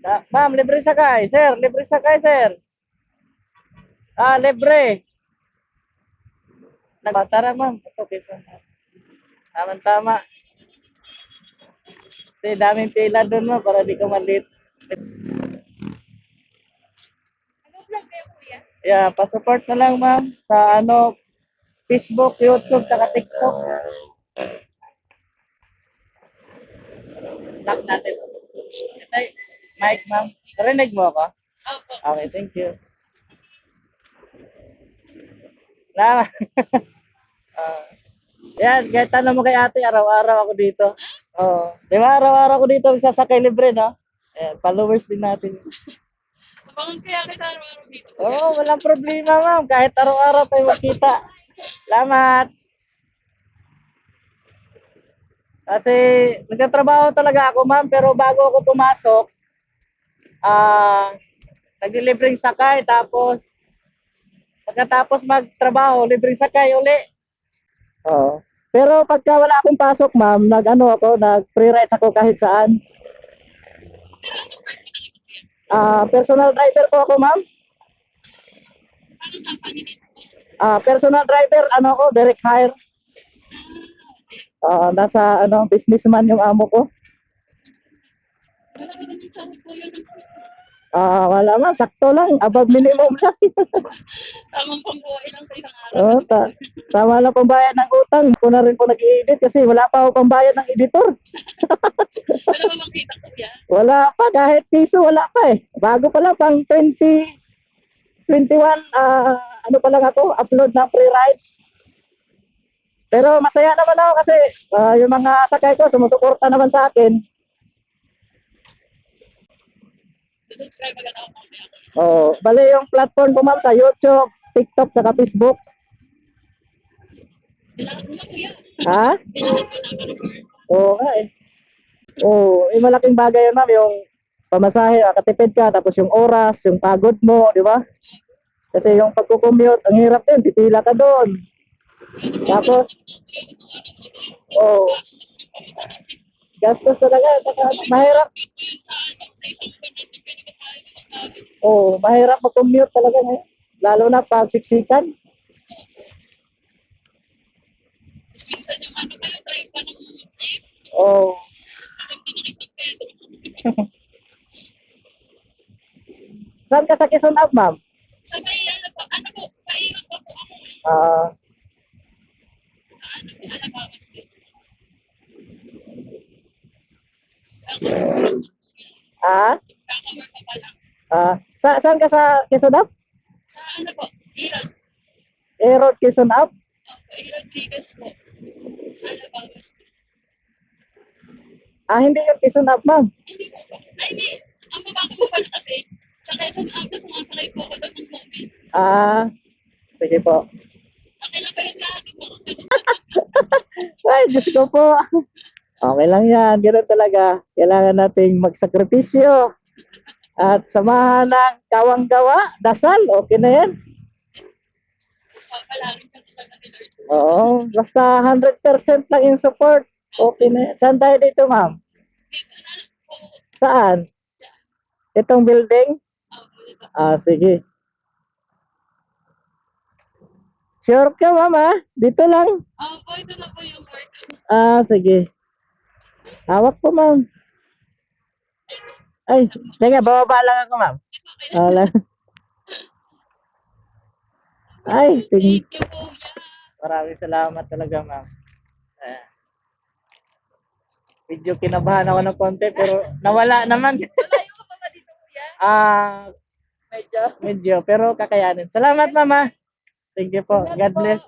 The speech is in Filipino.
Ma'am, libre sakay. Sir, libre sakay, sir. Libre. Tara, ma'am. Okay, sir. Tama-tama. Kasi daming pila doon, ma'am, para di ka malit. Yeah, pa-support na lang, ma'am, sa Facebook, YouTube, saka TikTok. Lock natin. Ay, mic, ma'am. Narinig mo ako? Okay, thank you. Na. Ah, yan, kahit tanong mo kay ate, araw-araw ako dito. Oo. Di ba, araw-araw ako dito, sasakay libre, no? Ayan, followers din natin. Abangan kaya kita araw-araw dito. Oo, walang problema, ma'am. Kahit araw-araw tayo makita. Salamat. Kasi nagtatrabaho talaga ako, ma'am, pero bago ako pumasok, naglilibreng sakay, tapos pagkatapos magtrabaho, libreng sakay uli. Oo. Pero pagka wala akong pasok, ma'am, nag-free rides ako kahit saan. Personal driver po ako, ma'am. Personal driver, ko, direct hire. Nasa businessman yung amo ko. Wala ka din sa ko yun. Wala ma'am, sakto lang, above minimum lang. Tamang pambuhay lang sa isang araw. Tama lang pambayad ng utang. Hindi ko na rin po nag-i-edit kasi wala pa ako pambayad ng editor. Wala ba makita ko yan? Wala pa, kahit piso wala pa eh. Bago pa lang, pang 2021, pa lang ako, upload ng free rides. Pero masaya naman ako kasi yung mga sakay ko, sumusuporta naman sa akin. Subscribe agad ako mamaya. Bali yung platform ko ma'am sa YouTube, TikTok, saka Facebook. Kailangan mo na kuya. Ha? Kailangan mo na refer. Oo nga eh. Malaking bagay yan ma'am, yung pamasahe, katipid ka, tapos yung oras, yung pagod mo, di ba? Kasi yung pagkukommute, ang hirap din, pipila ka doon. Tapos, gastos talaga, mahirap. Mahirap mag-commute talaga ngayon. Lalo na pag siksikan. Minsan yung kayo drive pa ng jeep. Saan ka sa Quezon Up, ma'am? Sa may pairot pa po ako. Kakamark pa pala. Saan ka sa Quezon Up? Sa po, Irod. Erod Quezon Up? Irod Ligas po. Sa Alabama. Hindi yung Quezon Up, ma'am. Hindi po po. Hindi. Ang baba ko po pala kasi sa Quezon Up, tapos sumasakay po ako doon ng COVID. Sige po. Okay lang kayo lahat. Ay, Diyos ko po. Okay lang yan. Ganun talaga. Kailangan nating magsakripisyo. At samahan ng kawang-gawa, dasal. Okay na yan. Papalangin ka talaga ni Lord. Basta 100% lang yung support. Okay na yan. Saan tayo dito, ma'am? Dito na lang po. Saan? Itong building? Sige. Sure ka, mama? Dito lang? Ito na po yung work. Sige. Hawak po, ma'am. Ay, teka, bababa lang ako, ma'am. Ay, Thank you po. maraming salamat talaga, ma'am. Medyo kinabahan ako ng konti, pero nawala naman. Malayo ka pa ba dito, kuya? Medyo, pero kakayanin. Salamat, mama. Thank you po. God bless.